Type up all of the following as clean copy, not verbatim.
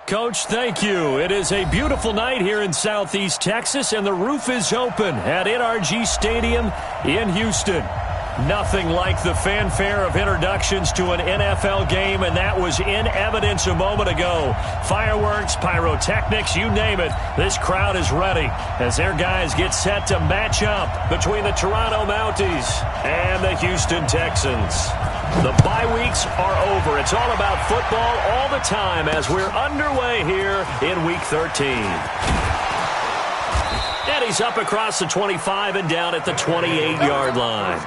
Coach, thank you. It is a beautiful night here in Southeast Texas, and the roof is open at NRG Stadium in Houston. Nothing like the fanfare of introductions to an NFL game, and that was in evidence a moment ago. Fireworks, pyrotechnics, you name it. This crowd is ready as their guys get set to match up between the Toronto Mounties and the Houston Texans. The bye weeks are over. It's all about football all the time as we're underway here in Week 13. And he's up across the 25 and down at the 28-yard line.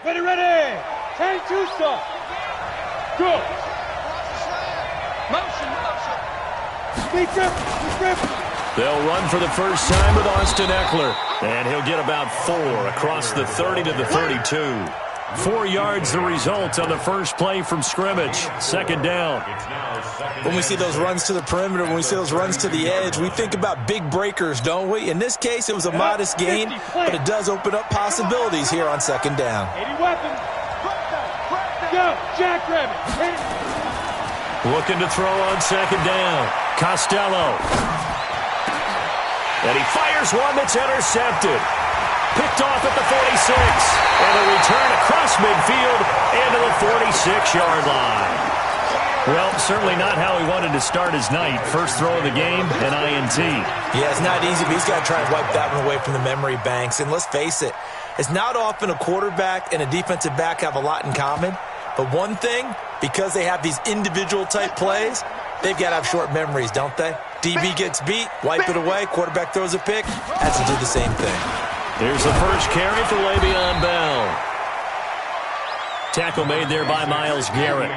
Ready. Change to stop. Go. Motion. They'll run for the first time with Austin Eckler. And he'll get about 4 across the 30 to the 32. 4 yards the result on the first play from scrimmage. Second down. When we see those runs to the perimeter, when we see those runs to the edge, we think about big breakers, don't we? In this case, it was a modest gain, but it does open up possibilities here on second down. 80 weapons. Go, jackrabbit. Looking to throw on second down. Costello. And he fires one that's intercepted. Picked off at the 46. And a return across midfield into the 46-yard line. Well, certainly not how he wanted to start his night. First throw of the game, an INT. Yeah, it's not easy, but he's got to try and wipe that one away from the memory banks. And let's face it, it's not often a quarterback and a defensive back have a lot in common. But one thing, because they have these individual type plays, they've got to have short memories, don't they? DB gets beat, wipe it away, quarterback throws a pick, has to do the same thing. Here's the first carry for Le'Veon Bell. Tackle made there by Myles Garrett.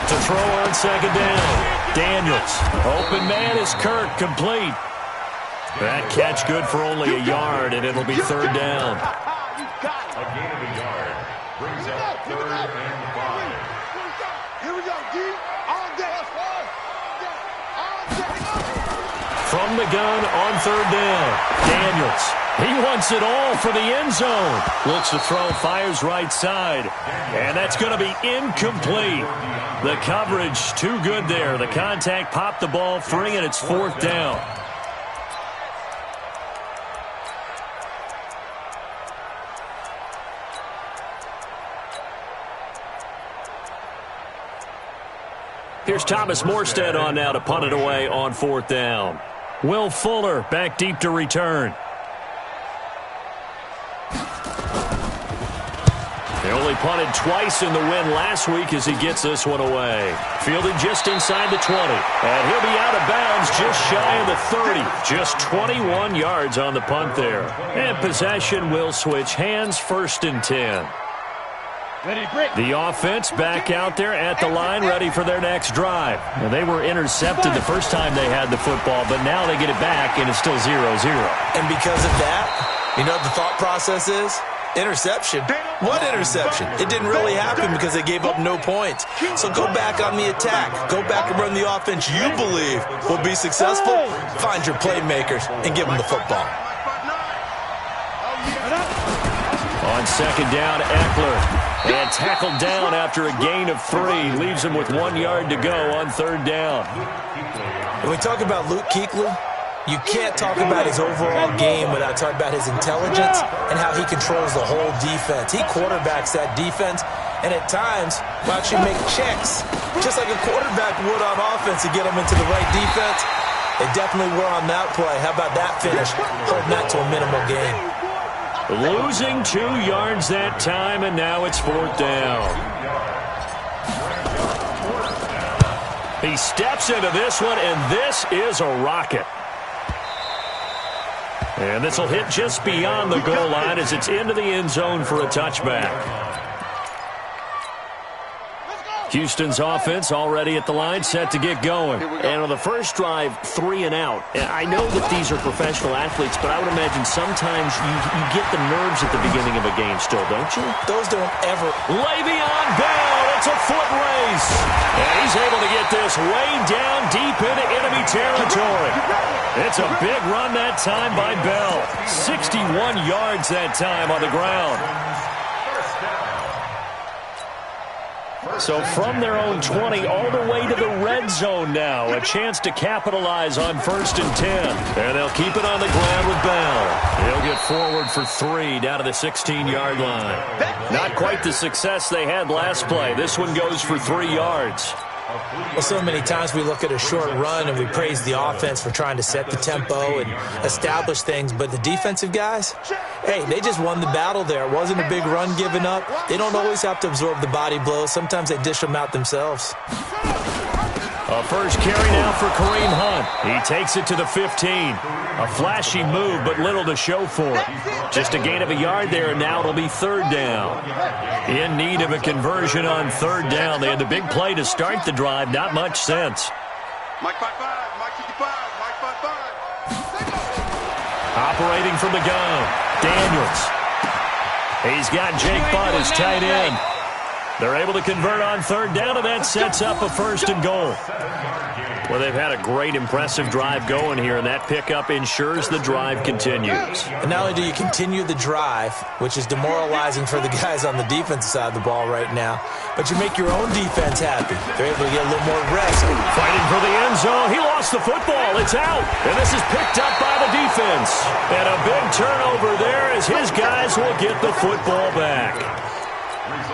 To throw on second down. Daniels. Open man is Kirk, complete. That catch good for only a yard, and it'll be third down. A gain of a yard brings up 3rd and 5. Here we go, D. On deck. From the gun on third down. Daniels. He wants it all for the end zone. Looks to throw, fires right side. And that's going to be incomplete. The coverage too good there. The contact popped the ball free, and it's 4th down. Here's Thomas Morstead on now to punt it away on 4th down. Will Fuller back deep to return. They only punted twice in the win last week as he gets this one away. Fielded just inside the 20. And he'll be out of bounds just shy of the 30. Just 21 yards on the punt there. And possession will switch hands, 1st and 10. The offense back out there at the line, ready for their next drive. Now, they were intercepted the first time they had the football, but now they get it back, and it's still 0-0. And because of that, you know what the thought process is? Interception. What interception? It didn't really happen because they gave up no points. So go back on the attack. Go back and run the offense you believe will be successful. Find your playmakers and give them the football. On second down, Eckler. And tackled down after a gain of 3. Leaves him with 1 yard to go on third down. When we talk about Luke Kuechly, you can't talk about his overall game without talking about his intelligence and how he controls the whole defense. He quarterbacks that defense, and at times will actually make checks, just like a quarterback would on offense to get them into the right defense. They definitely were on that play. How about that finish? Holding that to a minimal gain. Losing 2 yards that time, and now it's 4th down. He steps into this one, and this is a rocket. And this will hit just beyond the goal line as it's into the end zone for a touchback. Houston's offense already at the line, set to get going. And on the first drive, 3 and out. I know that these are professional athletes, but I would imagine sometimes you get the nerves at the beginning of a game still, don't you? Those don't ever. Le'Veon Bell, it's a foot race. And he's able to get this way down deep into enemy territory. It's a big run that time by Bell. 61 yards that time on the ground. So from their own 20 all the way to the red zone now. A chance to capitalize on 1st and 10. And they'll keep it on the ground with Bell. He'll get forward for 3 down to the 16-yard line. Not quite the success they had last play. This one goes for 3 yards. Well, so many times we look at a short run and we praise the offense for trying to set the tempo and establish things, but the defensive guys, hey, they just won the battle there. It wasn't a big run given up. They don't always have to absorb the body blows. Sometimes they dish them out themselves. A first carry now for Kareem Hunt. He takes it to the 15. A flashy move, but little to show for it. Just a gain of a yard there, and now it'll be 3rd down. In need of a conversion on 3rd down. They had the big play to start the drive. Not much sense. Mike 5-5, Mike 55, Mike 5-5. Operating from the gun, Daniels. He's got Jake Butt as tight end. They're able to convert on 3rd down, and that sets up a 1st and goal. Well, they've had a great, impressive drive going here, and that pickup ensures the drive continues. And not only do you continue the drive, which is demoralizing for the guys on the defensive side of the ball right now, but you make your own defense happy. They're able to get a little more rest. Fighting for the end zone. He lost the football. It's out. And this is picked up by the defense. And a big turnover there as his guys will get the football back.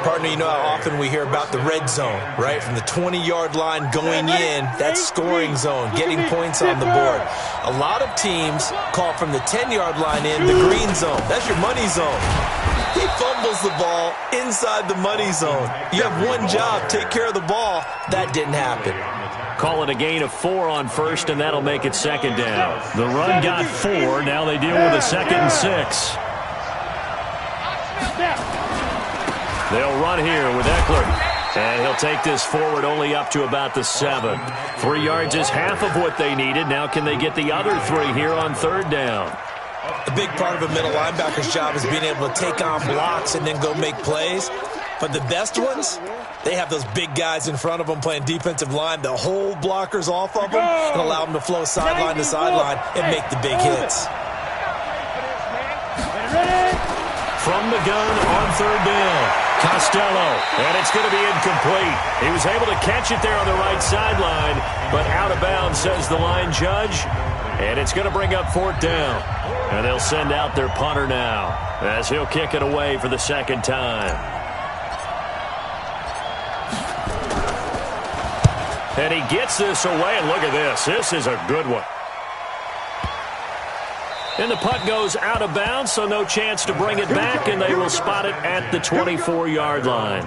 Partner, you know how often we hear about the red zone, right? From the 20-yard line going in, that's scoring zone, getting points on the board. A lot of teams call from the 10-yard line in the green zone. That's your money zone. He fumbles the ball inside the money zone. You have one job, take care of the ball. That didn't happen. Call it a gain of 4 on 1st, and that'll make it 2nd down. The run got 4. Now they deal with a 2nd and 6. They'll run here with Eckler. And he'll take this forward only up to about the 7. 3 yards is half of what they needed. Now can they get the other 3 here on 3rd down? A big part of a middle linebacker's job is being able to take on blocks and then go make plays. But the best ones, they have those big guys in front of them playing defensive line. They'll hold blockers off of them and allow them to flow sideline to sideline and make the big hits. From the gun on 3rd down. Costello, and it's going to be incomplete. He was able to catch it there on the right sideline, but out of bounds, says the line judge. And it's going to bring up 4th down. And they'll send out their punter now as he'll kick it away for the 2nd time. And he gets this away, and look at this. This is a good one. And the punt goes out of bounds, so no chance to bring it back, and they will spot it at the 24-yard line.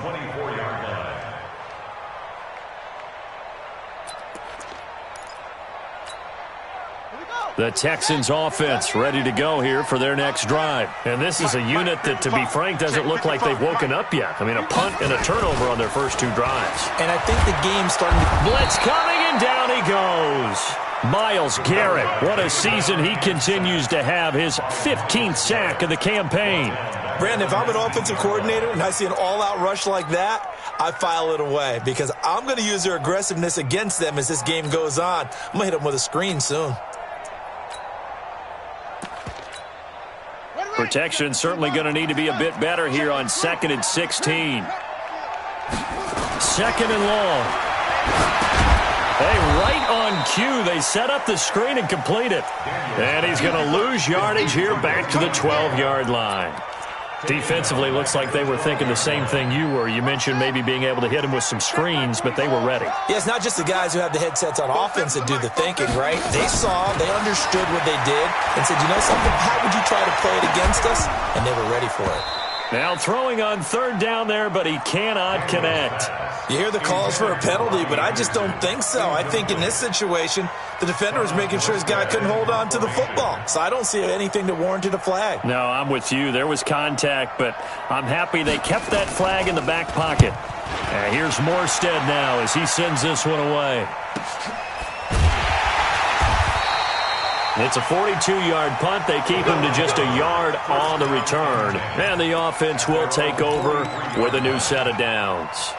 The Texans offense ready to go here for their next drive. And this is a unit that, to be frank, doesn't look like they've woken up yet. I mean, a punt and a turnover on their first 2 drives. And I think the game's starting to... Blitz coming, and down he goes. Myles Garrett, what a season he continues to have, his 15th sack of the campaign. Brandon, if I'm an offensive coordinator and I see an all-out rush like that, I file it away because I'm going to use their aggressiveness against them as this game goes on. I'm going to hit them with a screen soon. Protection certainly going to need to be a bit better here on 2nd and 16. 2nd and long. Hey, right on cue, they set up the screen and complete it. And he's going to lose yardage here back to the 12-yard line. Defensively, looks like they were thinking the same thing you were. You mentioned maybe being able to hit him with some screens, but they were ready. Yeah, it's not just the guys who have the headsets on offense that do the thinking, right? They saw, they understood what they did, and said, you know something, how would you try to play it against us? And they were ready for it. Now throwing on third down there, but he cannot connect. You hear the calls for a penalty, but I just don't think so. I think in this situation, the defender was making sure his guy couldn't hold on to the football. So I don't see anything that warranted a flag. No, I'm with you. There was contact, but I'm happy they kept that flag in the back pocket. And here's Morstead now as he sends this one away. It's a 42-yard punt. They keep him to just a yard on the return. And the offense will take over with a new set of downs.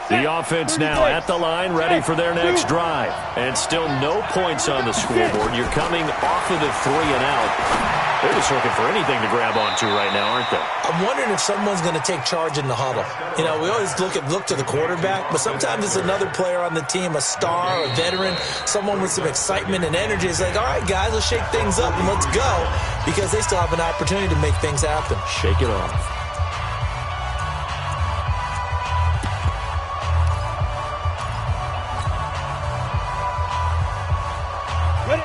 The offense now at the line, ready for their next drive. And still no points on the scoreboard. You're coming off of the 3 and out. They're just looking for anything to grab onto right now, aren't they? I'm wondering if someone's going to take charge in the huddle. You know, we always look to the quarterback, but sometimes it's another player on the team, a star, a veteran, someone with some excitement and energy. It's like, all right, guys, let's shake things up and let's go, because they still have an opportunity to make things happen. Shake it off.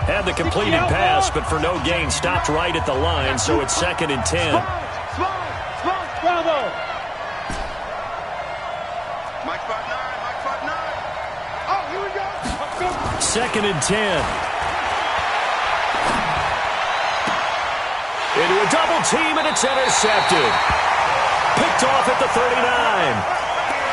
Had the completed pass, but for no gain, stopped right at the line, so it's 2nd and 10. Bravo. Mike 5'9", Oh, here we go. 2nd and 10. Into a double team, and it's intercepted. Picked off at the 39.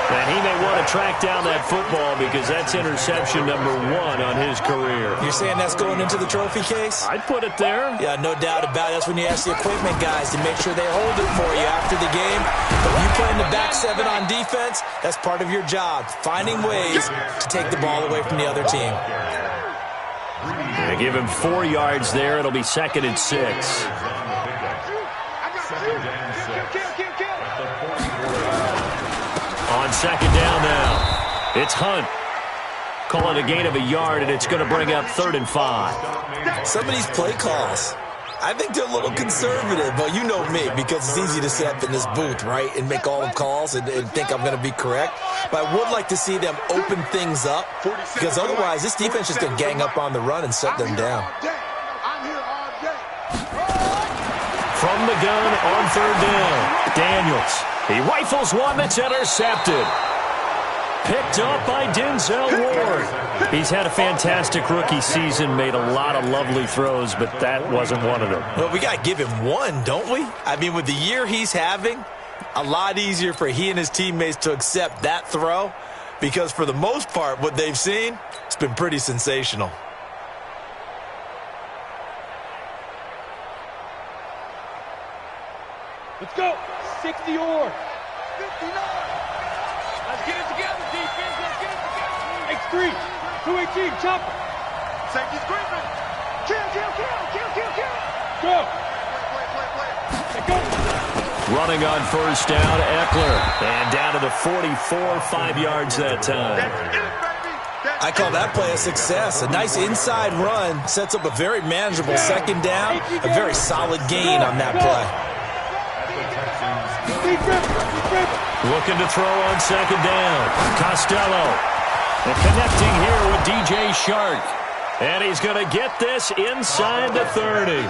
And he may want to track down that football because that's interception number 1 on his career. You're saying that's going into the trophy case? I'd put it there. Yeah, no doubt about it. That's when you ask the equipment guys to make sure they hold it for you after the game. But when you play in the back 7 on defense, that's part of your job, finding ways to take the ball away from the other team. They give him 4 yards there. It'll be 2nd and 6. On 2nd down now, it's Hunt. Call it a gain of a yard, and it's going to bring up 3rd and 5. Some of these play calls, I think they're a little conservative, but you know me, because it's easy to sit up in this booth, right, and make all the calls and think I'm going to be correct. But I would like to see them open things up, because otherwise this defense is going to gang up on the run and set them down. From the gun on 3rd down, Daniels. He rifles one that's intercepted. Picked up by Denzel Ward. He's had a fantastic rookie season, made a lot of lovely throws, but that wasn't one of them. Well, we got to give him one, don't we? I mean, with the year he's having, a lot easier for he and his teammates to accept that throw, because for the most part, what they've seen, it's been pretty sensational. Let's go. 60 or 59. Let's get it together, defense. Let's get it together. X3, 218, chopper. Safety's creeping. Kill. Go. Play. Go. Running on 1st down, Eckler. And down to the 44, 5 yards that time. I call that play a success. A nice inside run sets up a very manageable 2nd down, a very solid gain on that play. Looking to throw on 2nd down. Costello. And connecting here with DJ Shark. And he's going to get this inside the 30.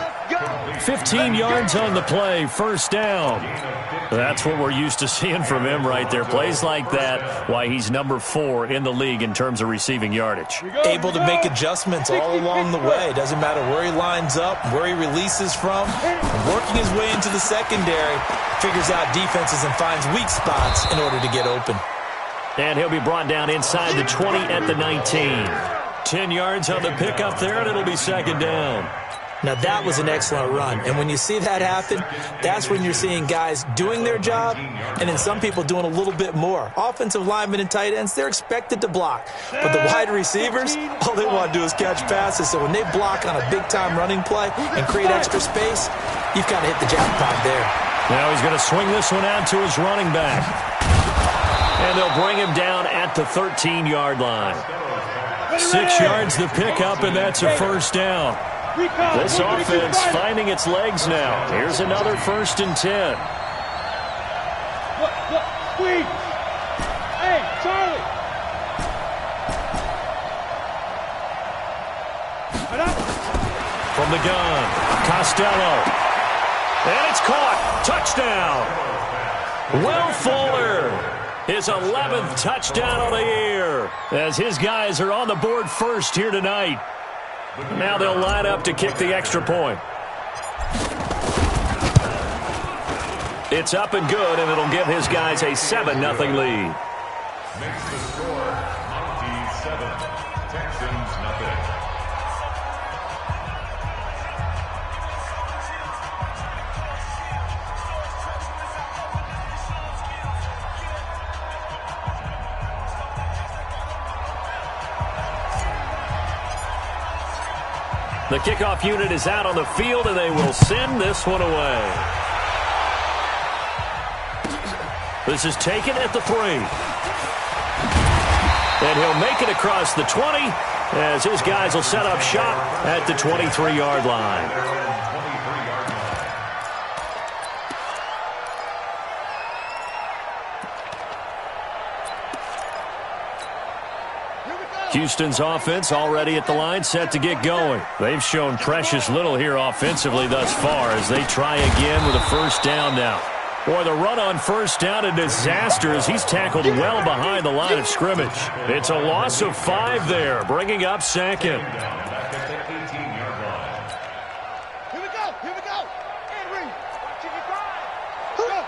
15 yards on the play, 1st down. That's what we're used to seeing from him right there. Plays like that, why he's number 4 in the league in terms of receiving yardage. Able to make adjustments all along the way. Doesn't matter where he lines up, where he releases from. Working his way into the secondary, figures out defenses and finds weak spots in order to get open. And he'll be brought down inside the 20 at the 19. 10 yards on the pickup there, and it'll be 2nd down. Now, that was an excellent run. And when you see that happen, that's when you're seeing guys doing their job and then some people doing a little bit more. Offensive linemen and tight ends, they're expected to block. But the wide receivers, all they want to do is catch passes. So when they block on a big-time running play and create extra space, you've kind of hit the jackpot there. Now he's going to swing this one out to his running back. And they'll bring him down at the 13-yard line. 6 yards the pickup, and that's a 1st down. This offense finding its legs now. Here's another 1st and 10. Squeeze. Hey, Charlie. From the gun, Costello. And it's caught. Touchdown. Will Fuller, his 11th touchdown of the year, as his guys are on the board first here tonight. Now they'll line up to kick the extra point. It's up and good, and it'll give his guys a 7-0 lead. Makes the score 97. Texans nothing. The kickoff unit is out on the field, and they will send this one away. This is taken at the 3. And he'll make it across the 20 as his guys will set up shop at the 23-yard line. Houston's offense already at the line, set to get going. They've shown precious little here offensively thus far as they try again with a first down now. Boy, the run on first down a disaster as he's tackled well behind the line of scrimmage. It's a loss of 5 there, bringing up second. Back at the 18-yard line. Here we go. And Reed. Watching you drive. Let's go.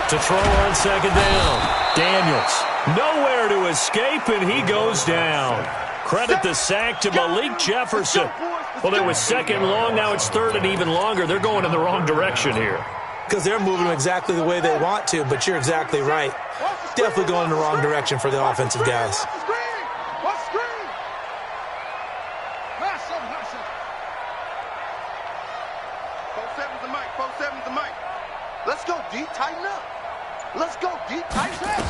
To throw on second down. Daniels, nowhere to escape, and he goes down. Credit the sack to Malik Jefferson. Well, it was second long. Now it's third and even longer. They're going in the wrong direction here. Because they're moving exactly the way they want to, but you're exactly right. Definitely going in the wrong direction for the offensive guys. Let's go, D. Tighten up. Let's go, D. Tighten up.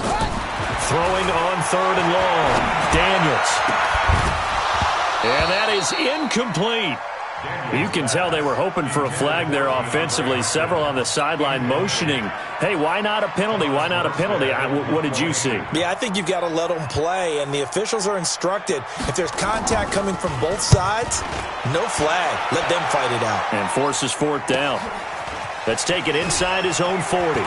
Throwing on third and long. Daniels. And that is incomplete. You can tell they were hoping for a flag there offensively. Several on the sideline motioning. Hey, why not a penalty? Why not a penalty? What did you see? Yeah, I think you've got to let them play, and the officials are instructed. If there's contact coming from both sides, no flag. Let them fight it out. And forces fourth down. Let's take it inside his own 40.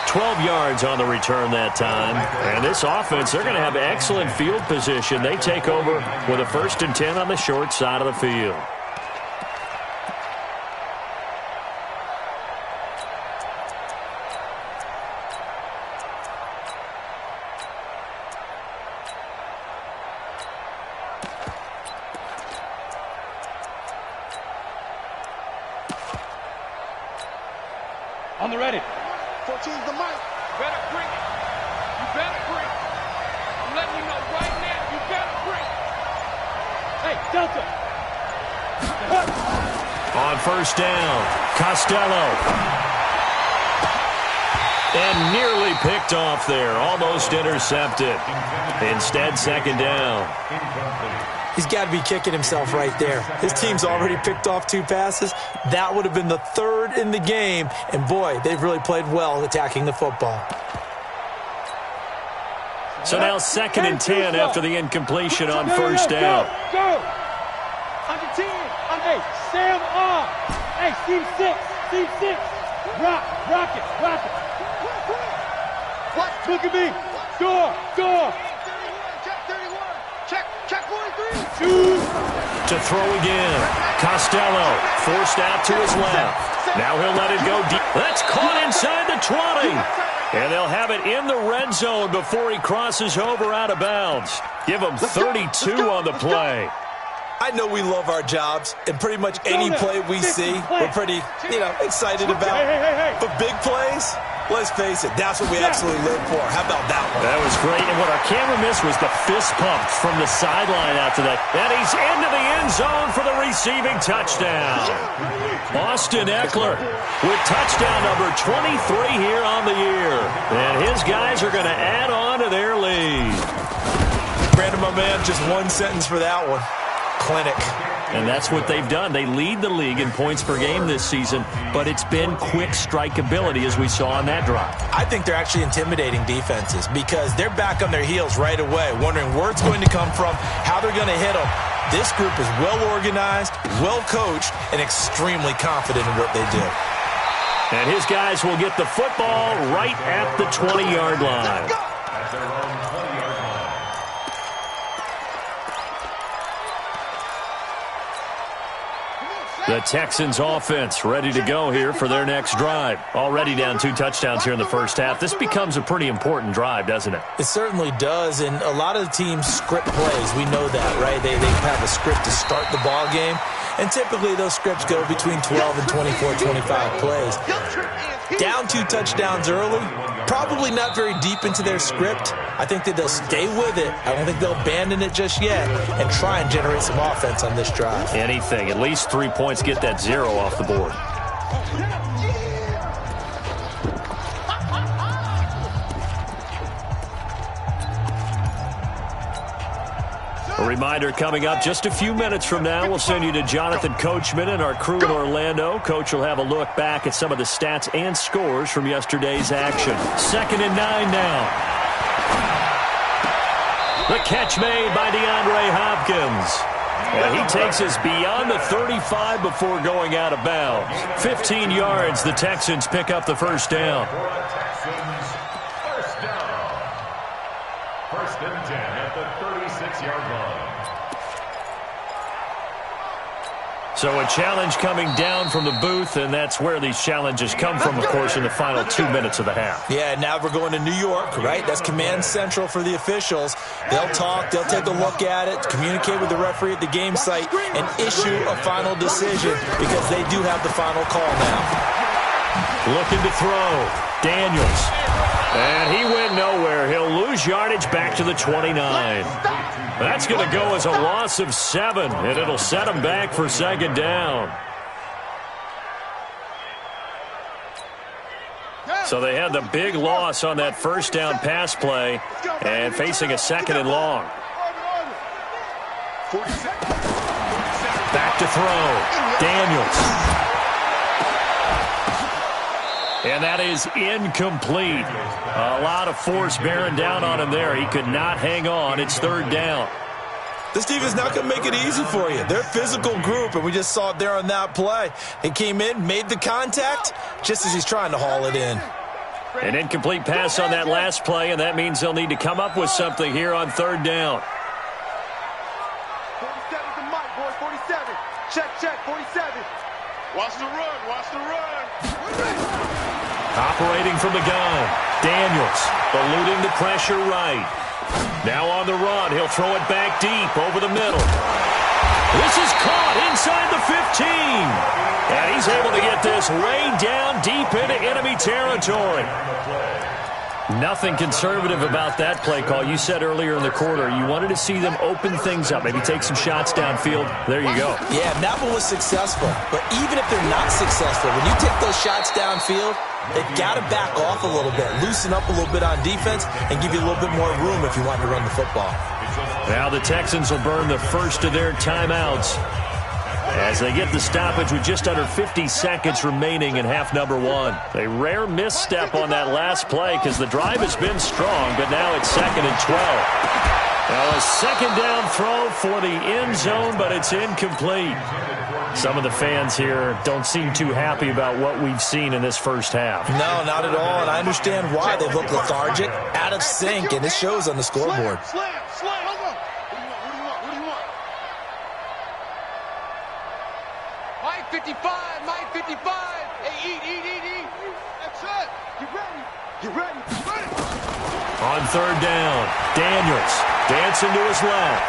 12 yards on the return that time. And this offense, they're going to have excellent field position. They take over with a 1st and 10 on the short side of the field. On the ready. 14's the mic. Better bring it. You better bring it. I'm letting you know right now, you better bring it. Hey, Delta. On first down, Costello. And nearly picked off there. Almost intercepted. Instead, second down. He's got to be kicking himself right there. His team's already picked off 2 passes. That would have been the 3rd in the game. And, boy, they've really played well attacking the football. So now 2nd and 10 after the incompletion on first down. Go. Under 10. Hey, Sam off. Hey, C6. Rock it. Watch. Look at me. Door. Check 43. To throw again. Costello forced out to his left. Now he'll let it go deep. That's caught inside the 20. And they'll have it in the red zone before he crosses over out of bounds. Give him 32 on the play. I know we love our jobs, and pretty much any play we see, we're pretty, excited about. But big plays, let's face it, that's what we absolutely live for. How about that one? That was great, and what our camera missed was the fist pumps from the sideline after that. And he's into the end zone for the receiving touchdown. Austin Eckler with touchdown number 23 here on the year. And his guys are going to add on to their lead. Brandon, my man, just one sentence for that one. Clinic. And that's what they've done. They lead the league in points per game this season, but it's been quick strikeability as we saw on that drive. I think they're actually intimidating defenses because they're back on their heels right away, wondering where it's going to come from, how they're going to hit them. This group is well organized, well coached, and extremely confident in what they do. And his guys will get the football right at the 20-yard line. At their own 20-yard line. The Texans offense ready to go here for their next drive. Already down 2 touchdowns here in the first half. This becomes a pretty important drive, doesn't it? It certainly does, and a lot of the teams script plays. We know that, right? They have a script to start the ball game, and typically those scripts go between 12 and 24, 25 plays. Down 2 touchdowns early, probably not very deep into their script. I think that they'll stay with it. I don't think they'll abandon it just yet and try and generate some offense on this drive. Anything. At least 3 points, get that 0 off the board. A reminder coming up just a few minutes from now. We'll send you to Jonathan Coachman and our crew in Orlando. Coach will have a look back at some of the stats and scores from yesterday's action. 2nd and 9 now. The catch made by DeAndre Hopkins. And he takes us beyond the 35 before going out of bounds. 15 yards, the Texans pick up the first down. First down. 1st and 10 at the 36-yard line. So a challenge coming down from the booth, and that's where these challenges come from, of course, in the final 2 minutes of the half. Yeah, now we're going to New York, right? That's command central for the officials. They'll talk, they'll take a look at it, communicate with the referee at the game site, and issue a final decision because they do have the final call now. Looking to throw. Daniels. And he went nowhere. He'll lose yardage back to the 29. That's going to go as a loss of 7, and it'll set him back for 2nd down. So they had the big loss on that 1st down pass play and facing a 2nd and long. Back to throw. Daniels. And that is incomplete. A lot of force bearing down on him there. He could not hang on. It's 3rd down. This team is not going to make it easy for you. They're a physical group, and we just saw it there on that play. He came in, made the contact, just as he's trying to haul it in. An incomplete pass on that last play, and that means they'll need to come up with something here on 3rd down. 47's the mic, boy. 47. Check, 47. Watch the run, watch the run. Operating from the gun. Daniels eluding the pressure right. Now on the run. He'll throw it back deep over the middle. This is caught inside the 15. And he's able to get this way down deep into enemy territory. Nothing conservative about that play call. You said earlier in the quarter you wanted to see them open things up, maybe take some shots downfield. There you go. Yeah, and that one was successful. But even if they're not successful, when you take those shots downfield, they've got to back off a little bit, loosen up a little bit on defense, and give you a little bit more room if you want to run the football. Now the Texans will burn the first of their timeouts as they get the stoppage with just under 50 seconds remaining in half number 1. A rare misstep on that last play because the drive has been strong, but now it's 2nd and 12. Now a 2nd down throw for the end zone, but it's incomplete. Some of the fans here don't seem too happy about what we've seen in this first half. No, not at all, and I understand why. They look lethargic, out of sync, and it shows on the scoreboard. Slam. What do you want? Mike 55, Mike 55. Hey, eat. That's it. You ready? On 3rd down, Daniels dancing to his left.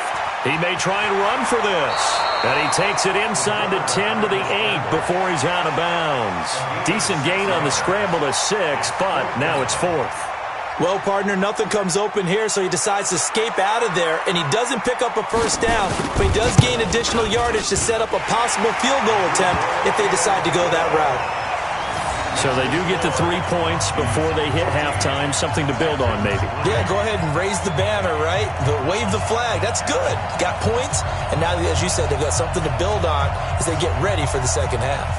He may try and run for this. And he takes it inside the 10 to the 8 before he's out of bounds. Decent gain on the scramble to 6, but now it's 4th. Well, partner, nothing comes open here, so he decides to escape out of there, and he doesn't pick up a first down, but he does gain additional yardage to set up a possible field goal attempt if they decide to go that route. So they do get the 3 points before they hit halftime, something to build on maybe. Yeah, go ahead and raise the banner, right? Wave the flag. That's good. Got points, and now, as you said, they've got something to build on as they get ready for the second half.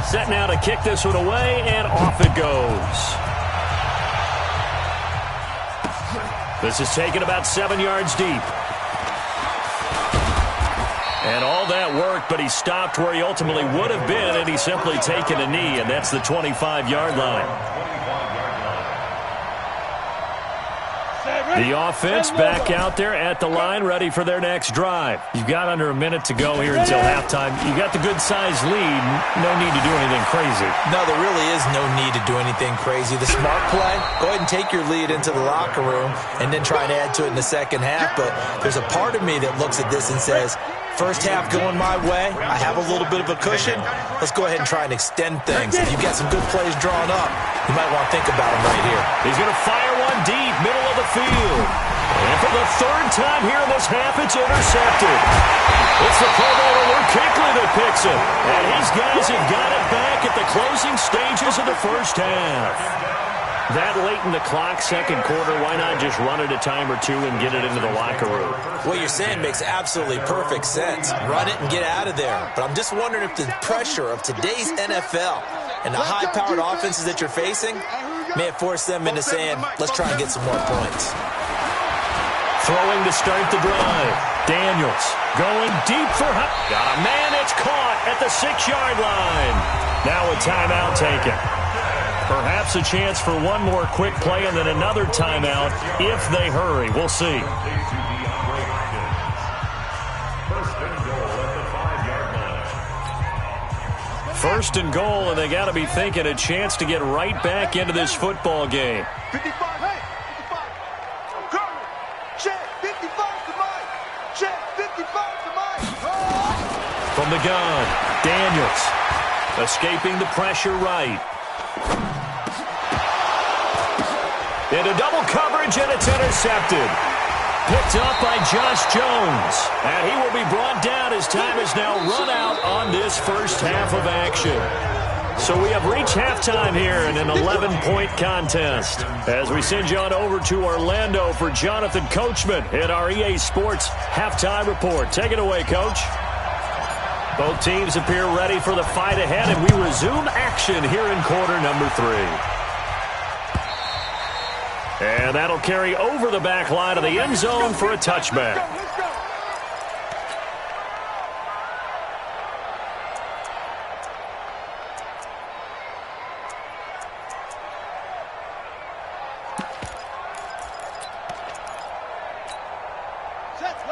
Set now to kick this one away, and off it goes. This is taken about 7 yards deep. And all that worked, but he stopped where he ultimately would have been, and he's simply taken a knee, and that's the 25-yard line. The offense back out there at the line, ready for their next drive. You've got under a minute to go here until halftime. You got the good-sized lead. No need to do anything crazy. No, there really is no need to do anything crazy. The smart play, go ahead and take your lead into the locker room and then try and add to it in the second half. But there's a part of me that looks at this and says, first half going my way, I have a little bit of a cushion. Let's go ahead and try and extend things. If you've got some good plays drawn up, you might want to think about them right here. He's going to fire one deep, middle of the field. And for the third time here in this half, it's intercepted. It's the Pro Bowler Luke Kuechly that picks it. And his guys have got it back at the closing stages of the first half. That late in the clock, second quarter, why not just run it a time or two and get it into the locker room? What you're saying makes absolutely perfect sense. Run it and get out of there. But I'm just wondering if the pressure of today's NFL and the high-powered offenses that you're facing may have forced them into saying, let's try and get some more points. Throwing to start the drive. Daniels going deep for got a man. It's caught at the 6-yard line. Now a timeout taken. Perhaps a chance for one more quick play and then another timeout if they hurry. We'll see. First and goal, and they got to be thinking a chance to get right back into this football game. 55, hey, 55. Go. Check, 55 to Mike. Check, 55 to Mike. From the gun, Daniels escaping the pressure right. Into double coverage, and it's intercepted. Picked up by Josh Jones. And he will be brought down as time is now run out on this first half of action. So we have reached halftime here in an 11-point contest. As we send you on over to Orlando for Jonathan Coachman at our EA Sports Halftime Report. Take it away, Coach. Both teams appear ready for the fight ahead, and we resume action here in quarter number 3. And that'll carry over the back line of the end zone for a touchback.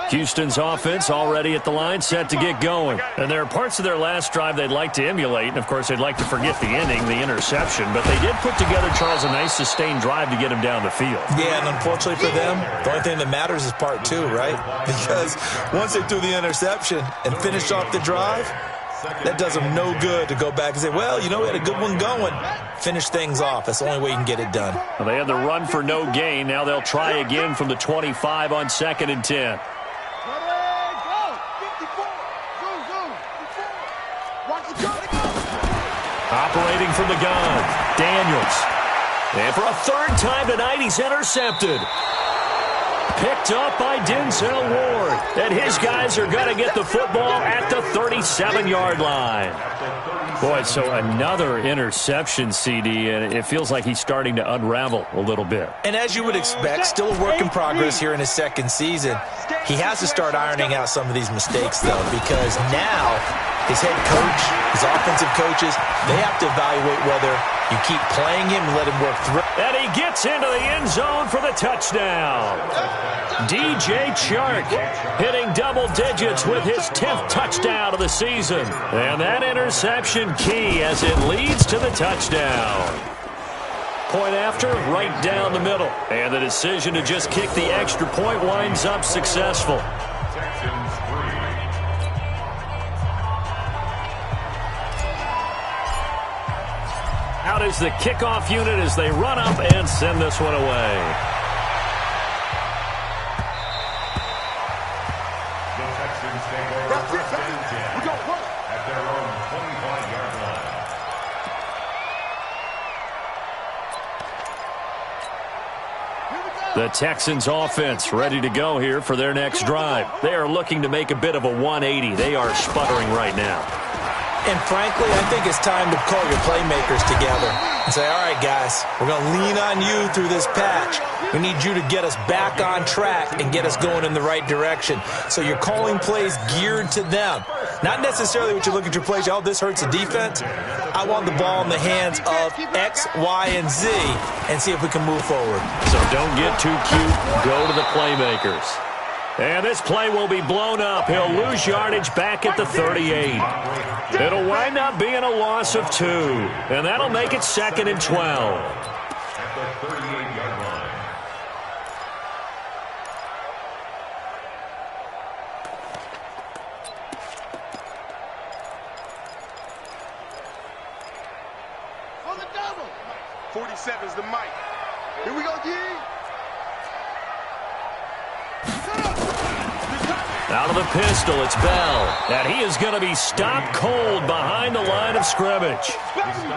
Houston's offense already at the line, set to get going. And there are parts of their last drive they'd like to emulate. And, of course, they'd like to forget the inning, the interception. But they did put together, Charles, a nice sustained drive to get him down the field. Yeah, and unfortunately for them, the only thing that matters is part 2, right? Because once they threw the interception and finished off the drive, that does them no good to go back and say, well, you know, we had a good one going. Finish things off. That's the only way you can get it done. Well, they had the run for no gain. Now they'll try again from the 25 on 2nd and 10. Operating from the gun, Daniels. And for a third time tonight, he's intercepted. Picked up by Denzel Ward. And his guys are going to get the football at the 37-yard line. Boy, so another interception, CD, and it feels like he's starting to unravel a little bit. And as you would expect, still a work in progress here in his second season. He has to start ironing out some of these mistakes, though, because now his head coach, his offensive coaches, they have to evaluate whether you keep playing him and let him work through. And he gets into the end zone for the touchdown. DJ Chark hitting double digits with his 10th touchdown of the season. And that interception key as it leads to the touchdown. Point after, right down the middle. And the decision to just kick the extra point winds up successful. Out is the kickoff unit as they run up and send this one away. The Texans take over first and 10 at their own 25-yard line. The Texans offense ready to go here for their next drive. They are looking to make a bit of a 180. They are sputtering right now. And frankly, I think it's time to call your playmakers together and say, all right, guys, we're going to lean on you through this patch. We need you to get us back on track and get us going in the right direction. So you're calling plays geared to them. Not necessarily what you look at your plays, oh, this hurts the defense. I want the ball in the hands of X, Y, and Z and see if we can move forward. So don't get too cute. Go to the playmakers. And this play will be blown up. He'll lose yardage back at the 38. It'll wind up being a loss of 2. And that'll make it 2nd and 12. At the 38-yard line. On the double. 47's the mic. Here we go, D. Out of the pistol, it's Bell. And he is going to be stopped cold behind the line of scrimmage.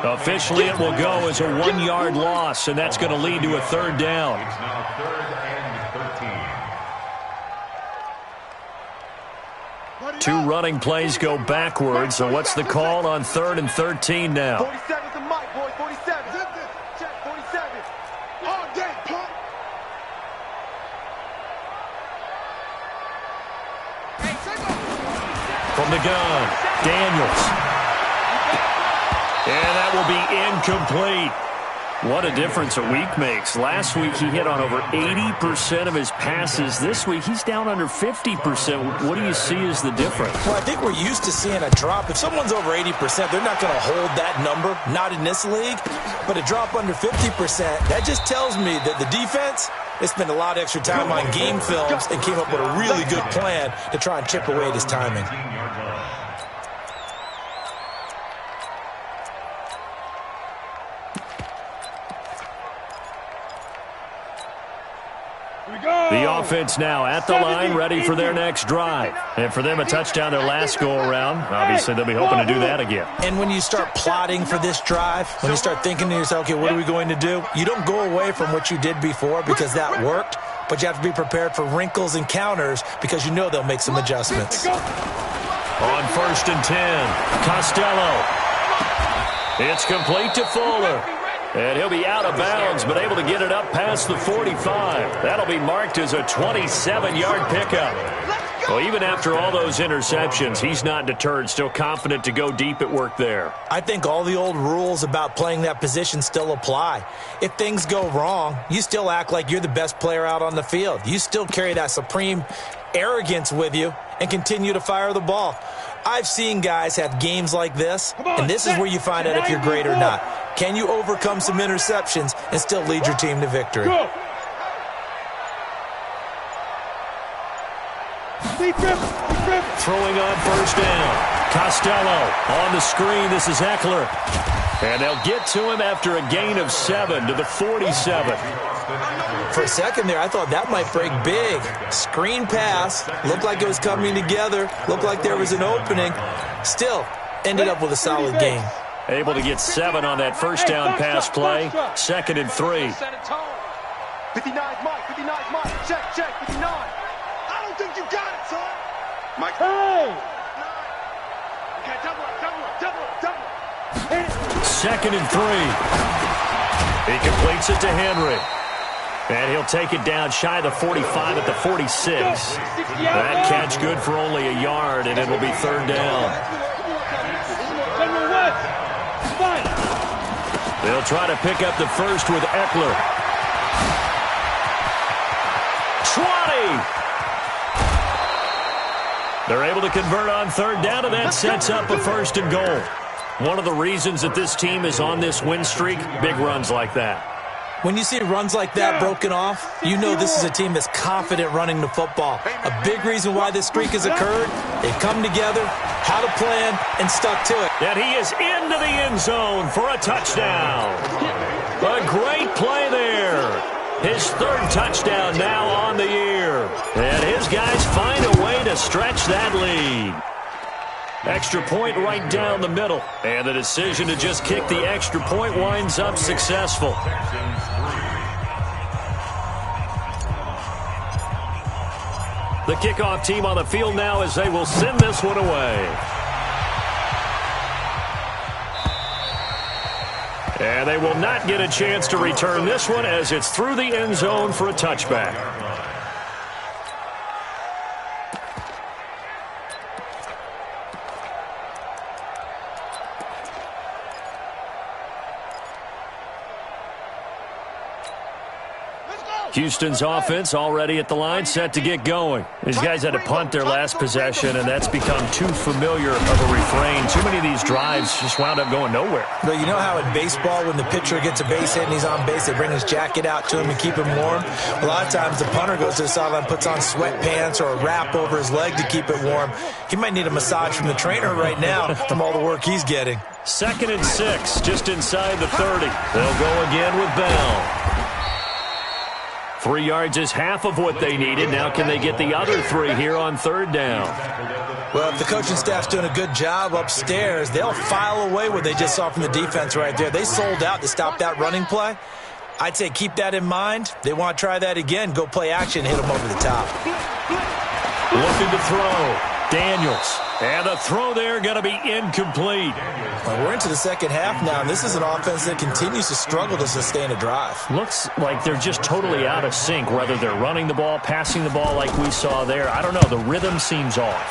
Officially, it will go as a 1-yard loss, and that's going to lead to a 3rd down. It's now 3rd and 13. 2 running plays go backwards, so what's the call on 3rd and 13 now? 47's the mic, boys. 47. Check 47. All day, punk. From the gun, Daniels. And that will be incomplete. What a difference a week makes. Last week he hit on over 80% of his passes. This week he's down under 50%. What do you see as the difference? Well, I think we're used to seeing a drop. If someone's over 80%, they're not going to hold that number, not in this league. But a drop under 50%, that just tells me that the defense, they spent a lot of extra time on game films and came up with a really good plan to try and chip away at his timing. The offense now at the line, ready for their next drive. And for them, a touchdown their last go-around. Obviously, they'll be hoping to do that again. And when you start plotting for this drive, when you start thinking to yourself, okay, what are we going to do? You don't go away from what you did before because that worked, but you have to be prepared for wrinkles and counters because you know they'll make some adjustments. On 1st and 10, Costello. It's complete to Fuller. And he'll be out of bounds, but able to get it up past the 45. That'll be marked as a 27-yard pickup. Well, even after all those interceptions, he's not deterred, still confident to go deep at work there. I think all the old rules about playing that position still apply. If things go wrong, you still act like you're the best player out on the field. You still carry that supreme arrogance with you and continue to fire the ball. I've seen guys have games like this, and this is where you find out if you're great or not. Can you overcome some interceptions and still lead your team to victory? Throwing on 1st down. Costello on the screen. This is Eckler. And they'll get to him after a gain of 7 to the 47. For a second there, I thought that might break big. Screen pass. Looked like it was coming together. Looked like there was an opening. Still, ended up with a solid game. Able to get 7 on that 1st down pass play. 2nd and 3. 59's Mike. 59's Mike. Check. 59. I don't think you got it, son. Mike. Hey! Okay, double up. 2nd and 3. He completes it to Henry. And he'll take it down shy of the 45 at the 46. That catch good for only a yard, and it'll be 3rd down. They'll try to pick up the first with Eckler. 20! They're able to convert on 3rd down, and that sets up a 1st and goal. One of the reasons that this team is on this win streak, big runs like that. When you see runs like that broken off, you know this is a team that's confident running the football. A big reason why this streak has occurred, they've come together, had a plan, and stuck to it. And he is into the end zone for a touchdown. A great play there. His 3rd touchdown now on the year. And his guys find a way to stretch that lead. Extra point right down the middle. And the decision to just kick the extra point winds up successful. kickoff team on the field now as they will send this one away. And they will not get a chance to return this one as it's through the end zone for a touchback. Houston's offense already at the line, set to get going. These guys had to punt their last possession, and that's become too familiar of a refrain. Too many of these drives just wound up going nowhere. But you know how in baseball, when the pitcher gets a base hit and he's on base, they bring his jacket out to him and keep him warm? A lot of times the punter goes to the sideline, puts on sweatpants or a wrap over his leg to keep it warm. He might need a massage from the trainer right now from all the work he's getting. 2nd and 6, just inside the 30. They'll go again with Bell. 3 yards is half of what they needed. Now can they get the other 3 here on 3rd down? Well, if the coaching staff's doing a good job upstairs, they'll file away what they just saw from the defense right there. They sold out to stop that running play. I'd say keep that in mind. They want to try that again. Go play action, hit them over the top. Looking to throw. Daniels. And the throw there going to be incomplete. Well, we're into the second half now, and this is an offense that continues to struggle to sustain a drive. Looks like they're just totally out of sync, whether they're running the ball, passing the ball like we saw there. I don't know. The rhythm seems off.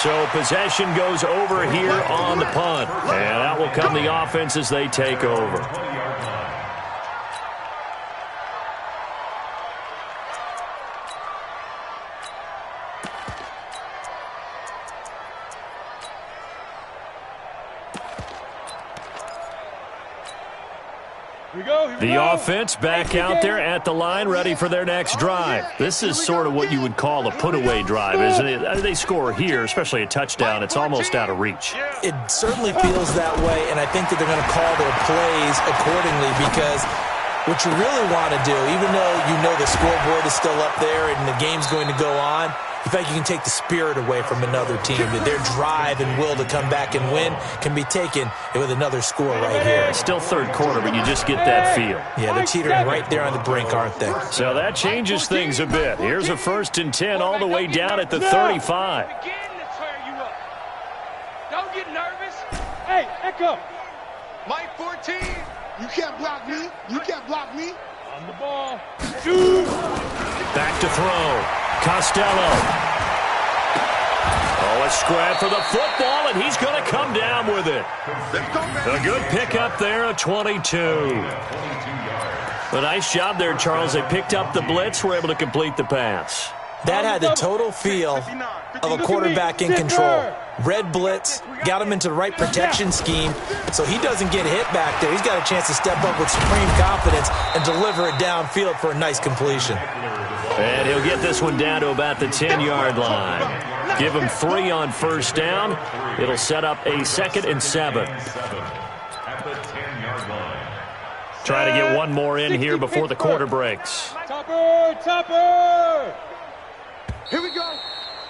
So possession goes over here on the punt. And out will come the offense as they take over. The offense back out there at the line, ready for their next drive. This is sort of what you would call a put-away drive, isn't it? They score here, especially a touchdown. It's almost out of reach. It certainly feels that way, and I think that they're going to call their plays accordingly because what you really want to do, even though you know the scoreboard is still up there and the game's going to go on, in fact, you can take the spirit away from another team. Their drive and will to come back and win can be taken with another score right here. It's still 3rd quarter, but you just get that feel. Yeah, they're teetering right there on the brink, aren't they? So that changes things a bit. Here's a 1st and 10 all the way down at the 35. Don't get nervous. Hey, Echo. Mike 14. You can't block me. You can't block me. On the ball. Shoot. Back to throw. Costello. Oh, a scrap for the football, and he's going to come down with it. A good pickup there, a 22. A nice job there, Charles. They picked up the blitz, were able to complete the pass. That had the total feel of a quarterback in control. Red blitz, got him into the right protection scheme, so he doesn't get hit back there. He's got a chance to step up with supreme confidence and deliver it downfield for a nice completion. And he'll get this one down to about the 10-yard line. Give him 3 on 1st down. It'll set up a 2nd and 7. Trying to get one more in here before the quarter breaks. Topper! Here we go.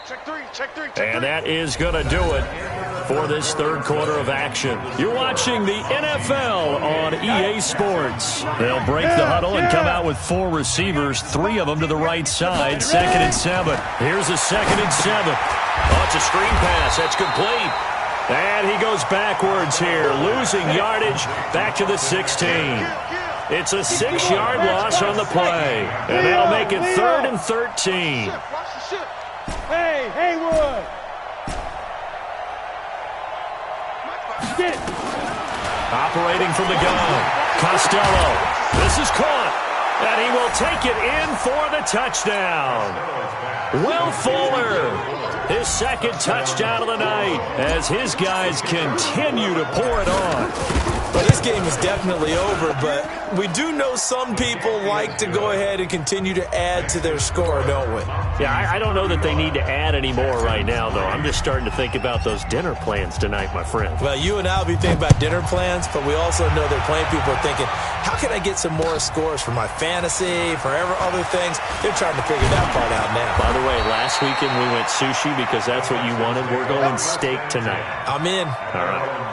Check 3, check 3, check 3. And that is going to do it for this 3rd quarter of action. You're watching the NFL on EA Sports. They'll break the huddle and come out with 4 receivers, 3 of them to the right side, 2nd and 7. Here's a 2nd and 7. Oh, it's a screen pass. That's complete. And he goes backwards here, losing yardage back to the 16. It's a 6-yard loss on the play. And that'll make it 3rd and 13. Hey, Haywood! Get it! Operating from the gun. Costello. This is caught. And he will take it in for the touchdown. Will Fuller, his 2nd touchdown of the night as his guys continue to pour it on. Well, this game is definitely over, but we do know some people like to go ahead and continue to add to their score, don't we? Yeah, I don't know that they need to add any more right now, though. I'm just starting to think about those dinner plans tonight, my friend. Well, you and I will be thinking about dinner plans, but we also know that plenty of people are thinking, how can I get some more scores for my fantasy, for other things? They're trying to figure that part out now. By the way, last weekend we went sushi because that's what you wanted. We're going steak tonight. I'm in. All right.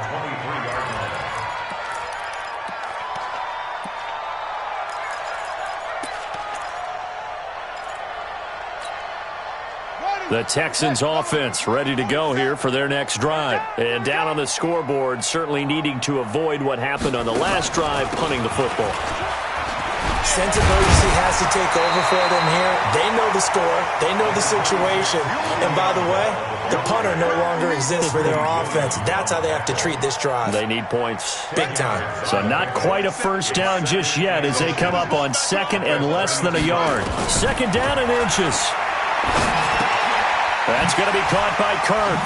The Texans offense ready to go here for their next drive. And down on the scoreboard, certainly needing to avoid what happened on the last drive, punting the football. Sense of urgency has to take over for them here. They know the score. They know the situation. And by the way, the punter no longer exists for their offense. That's how they have to treat this drive. They need points. Big time. So not quite a first down just yet as they come up on second and less than a yard. Second down and inches. That's going to be caught by Kirk.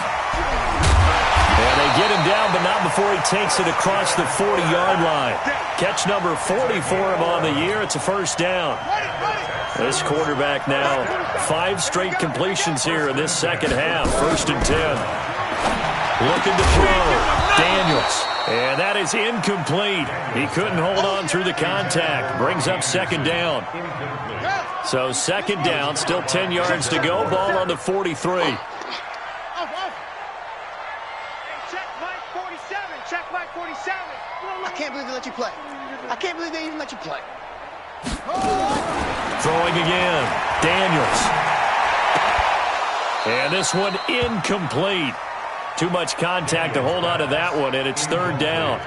And they get him down, but not before he takes it across the 40-yard line. Catch number 40 for him on the year. It's a first down. This quarterback now, 5 straight completions here in this second half. First and 10. Looking to throw. Daniels. And that is incomplete. He couldn't hold on through the contact. Brings up second down. So second down, still 10 yards to go. Ball on the 43. I can't believe they let you play. I can't believe they even let you play. Throwing again. Daniels. And this one incomplete. Too much contact to hold on to that one, and it's third down.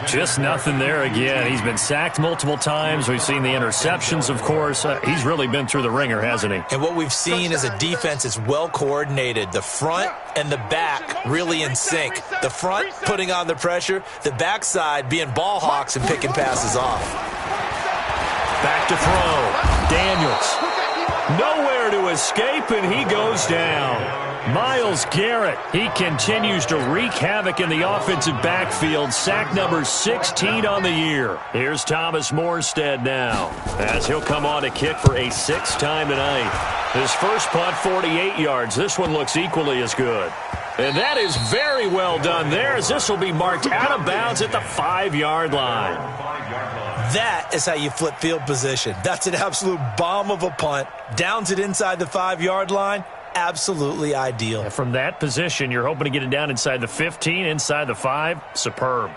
Just nothing there again. He's been sacked multiple times. We've seen the interceptions, of course. He's really been through the ringer, hasn't he? And what we've seen is a defense that's well coordinated. The front and the back really in sync. The front putting on the pressure. The backside being ball hawks and picking passes off. Back to throw. Daniels. Nowhere to escape, and he goes down. Myles Garrett, he continues to wreak havoc in the offensive backfield. Sack number 16 on the year. Here's Thomas Morstead now, as he'll come on to kick for a 6th time tonight. His first punt, 48 yards. This one looks equally as good. And that is very well done there, as this will be marked out of bounds at the 5-yard line. That is how you flip field position. That's an absolute bomb of a punt. Downs it inside the 5-yard line. Absolutely ideal. From that position, you're hoping to get it down inside the 15, inside the 5. Superb.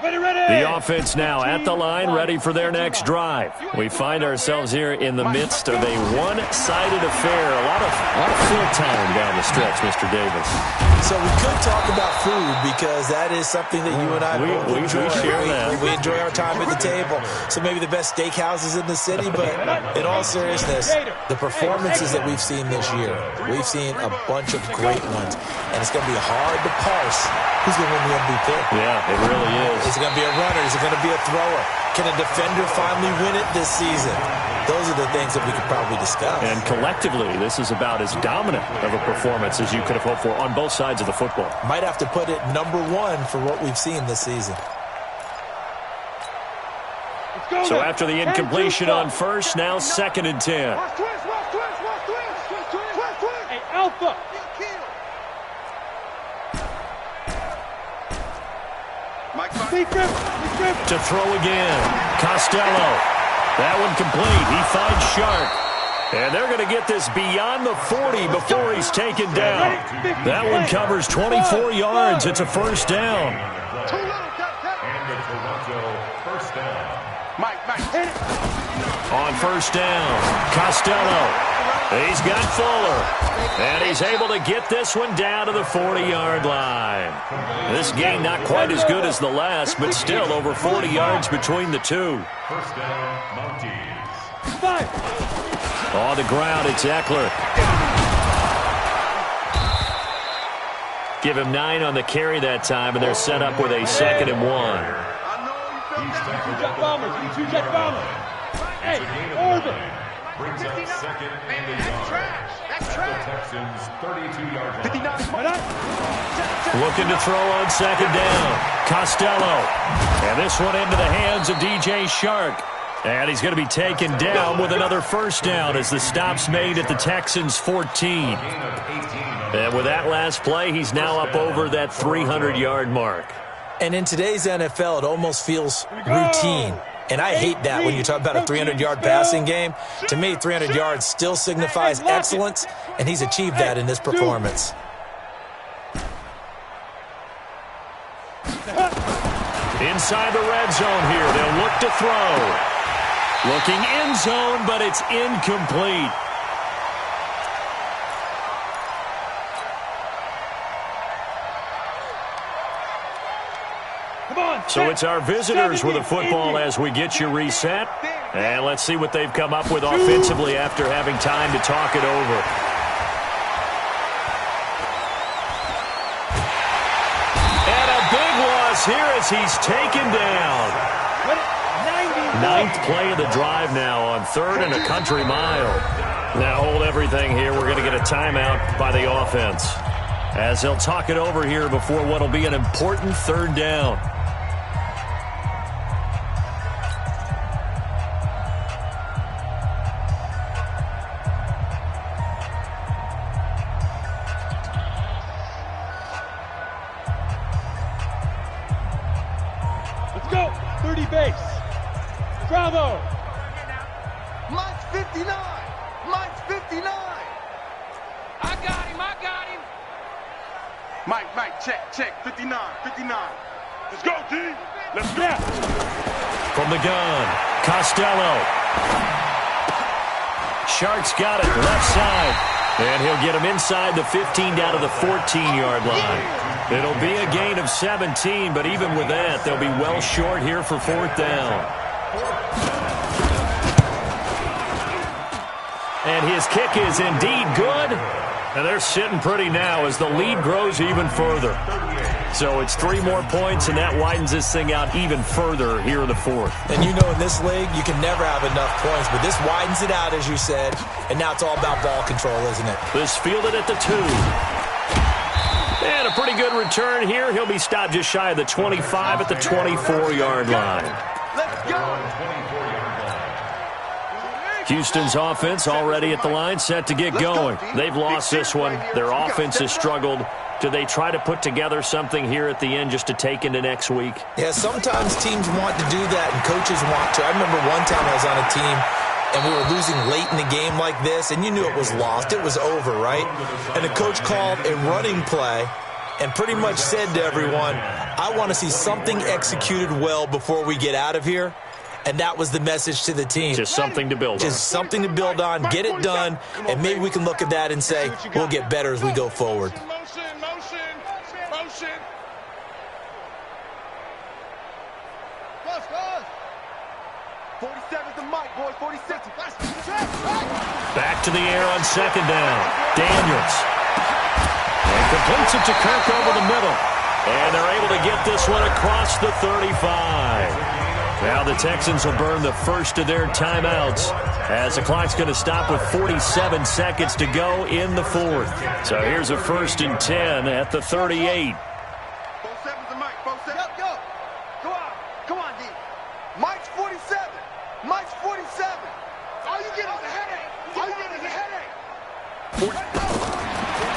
The offense now at the line, ready for their next drive. We find ourselves here in the midst of a one-sided affair. A lot of field time down the stretch, Mr. Davis. So we could talk about food because that is something that you and I both enjoy. We share that. We enjoy our time at the table. So maybe the best steakhouses in the city, but in all seriousness, the performances that we've seen this year, we've seen a bunch of great ones. And it's going to be hard to parse who's going to win the MVP. Yeah, it really is. Is it going to be a runner? Is it going to be a thrower? Can a defender finally win it this season? Those are the things that we could probably discuss. And collectively, this is about as dominant of a performance as you could have hoped for on both sides of the football. Might have to put it number 1 for what we've seen this season. So after the incompletion on first, now 2nd and 10. Hey, Alpha. To throw again. Costello. That one complete. He finds Sharp. And they're going to get this beyond the 40 before he's taken down. That one covers 24 yards. It's a first down. On first down, Costello. He's got Fuller. And he's able to get this one down to the 40-yard line. This game not quite as good as the last, but still over 40 yards between the two. First down, Montees. On the ground, it's Eckler. Give him 9 on the carry that time, and they're set up with a 2nd and 1. Hey, Orbit. Brings up 2nd and a yard. That's the Texans 32-yard line. Looking to throw on 2nd down. Costello. And this one into the hands of DJ Shark. And he's going to be taken down with another first down as the stop's made at the Texans 14. And with that last play, he's now up over that 300-yard mark. And in today's NFL, it almost feels routine. And I hate that when you talk about a 300-yard passing game. To me, 300 yards still signifies excellence, and he's achieved that in this performance. Inside the red zone here. They'll look to throw. Looking end zone, but it's incomplete. So it's our visitors with the football as we get you reset. And let's see what they've come up with offensively after having time to talk it over. And a big loss here as he's taken down. Ninth play of the drive now on 3rd and a country mile. Now hold everything here. We're going to get a timeout by the offense as they'll talk it over here before what will be an important 3rd down. Let's go. 30 base. Bravo. Mine's 59. Mine's 59. I got him. Mike, check. 59. Let's go, D. Let's go. From the gun, Costello. Sharks got it, left side. And he'll get him inside the 15 down to the 14-yard line. It'll be a gain of 17, but even with that, they'll be well short here for 4th down. And his kick is indeed good. And they're sitting pretty now as the lead grows even further. So it's 3 more points, and that widens this thing out even further here in the 4th. And you know in this league, you can never have enough points, but this widens it out, as you said, and now it's all about ball control, isn't it? This fielded at the 2. And a pretty good return here. He'll be stopped just shy of the 25 at the 24-yard line. Let's go. Houston's offense already at the line, set to get going. They've lost this one. Their offense has struggled. Do they try to put together something here at the end just to take into next week? Yeah, sometimes teams want to do that and coaches want to. I remember one time I was on a team and we were losing late in the game like this, and you knew it was lost. It was over, right? And the coach called a running play and pretty much said to everyone, I want to see something executed well before we get out of here. And that was the message to the team. Just something to build on. Just something to build on, get it done, and maybe we can look at that and say, we'll get better as we go forward. Motion. 47's the mic, boys. 46. Back to the air on 2nd down. Daniels. And completes it to Kirk over the middle. And they're able to get this one across the 35. Now the Texans will burn the first of their timeouts as the clock's going to stop with 47 seconds to go in the 4th. So here's a 1st and 10 at the 38. 47's the mic. 47. Go. Come on, D. Mike's 47. Mike's 47. All you get is a headache.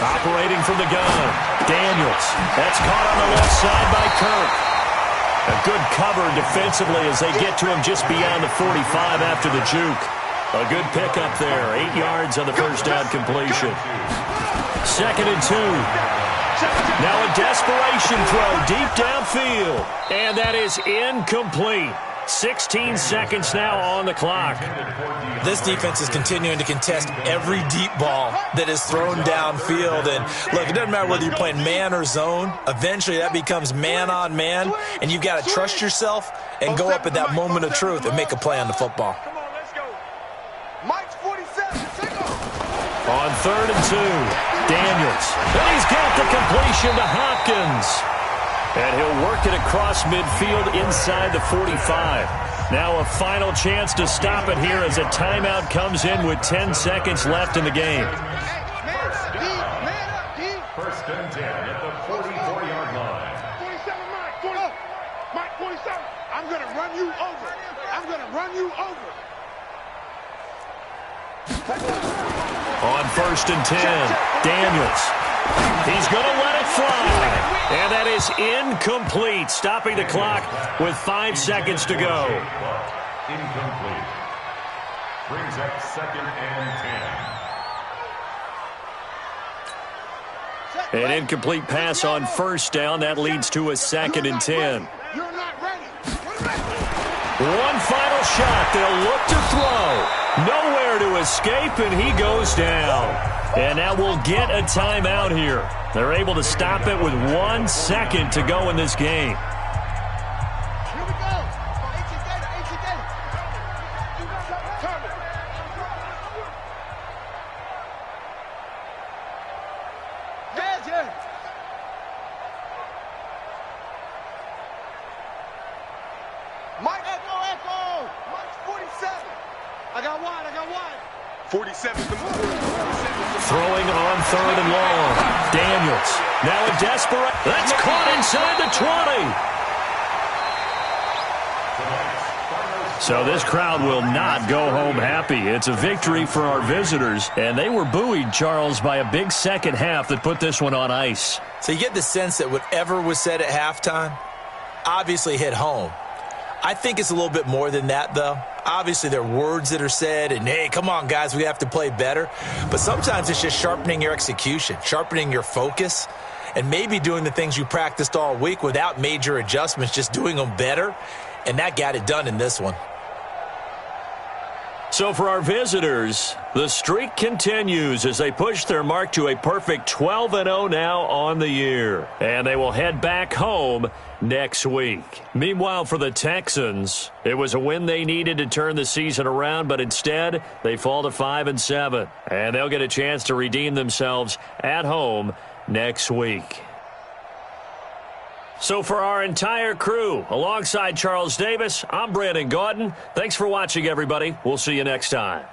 Operating from the gun. Daniels. That's caught on the left side by Kirk. A good cover defensively as they get to him just beyond the 45 after the juke. A good pickup there. 8 yards on the first down completion. 2nd and 2. Now a desperation throw deep downfield. And that is incomplete. 16 seconds now on the clock. This defense is continuing to contest every deep ball that is thrown downfield. And look, it doesn't matter whether you're playing man or zone. Eventually that becomes man on man, and you've got to trust yourself and go up at that moment of truth and make a play on the football. Come on, let's go. Mike's 47. On 3rd and 2, Daniels. And he's got the completion to Hopkins. And he'll work it across midfield inside the 45. Now a final chance to stop it here as a timeout comes in with 10 seconds left in the game. First and 10 at the 44-yard line. 47, Mike, 47. I'm going to run you over. On 1st and 10, Daniels. He's going to let it fly. And that is incomplete, stopping the clock with 5 seconds to go. Incomplete. Brings up 2nd and 10. An incomplete pass on 1st down. That leads to a 2nd and 10. You're not ready. One final shot. They'll look to throw. Nowhere to escape, and he goes down. And now we'll get a timeout here. They're able to stop it with 1 second to go in this game. Here we go. Yeah. Mike, echo. Mike's 47. I got one. 47. Throwing on 3rd and long. Daniels. Now a desperate. That's caught inside the 20. So this crowd will not go home happy. It's a victory for our visitors, and they were buoyed, Charles, by a big second half that put this one on ice. So you get the sense that whatever was said at halftime obviously hit home. I think it's a little bit more than that, though. Obviously, there are words that are said, and, hey, come on, guys, we have to play better. But sometimes it's just sharpening your execution, sharpening your focus, and maybe doing the things you practiced all week without major adjustments, just doing them better. And that got it done in this one. So for our visitors, the streak continues as they push their mark to a perfect 12-0 now on the year. And they will head back home next week. Meanwhile, for the Texans, it was a win they needed to turn the season around, but instead they fall to 5-7. And they'll get a chance to redeem themselves at home next week. So for our entire crew, alongside Charles Davis, I'm Brandon Gaudin. Thanks for watching, everybody. We'll see you next time.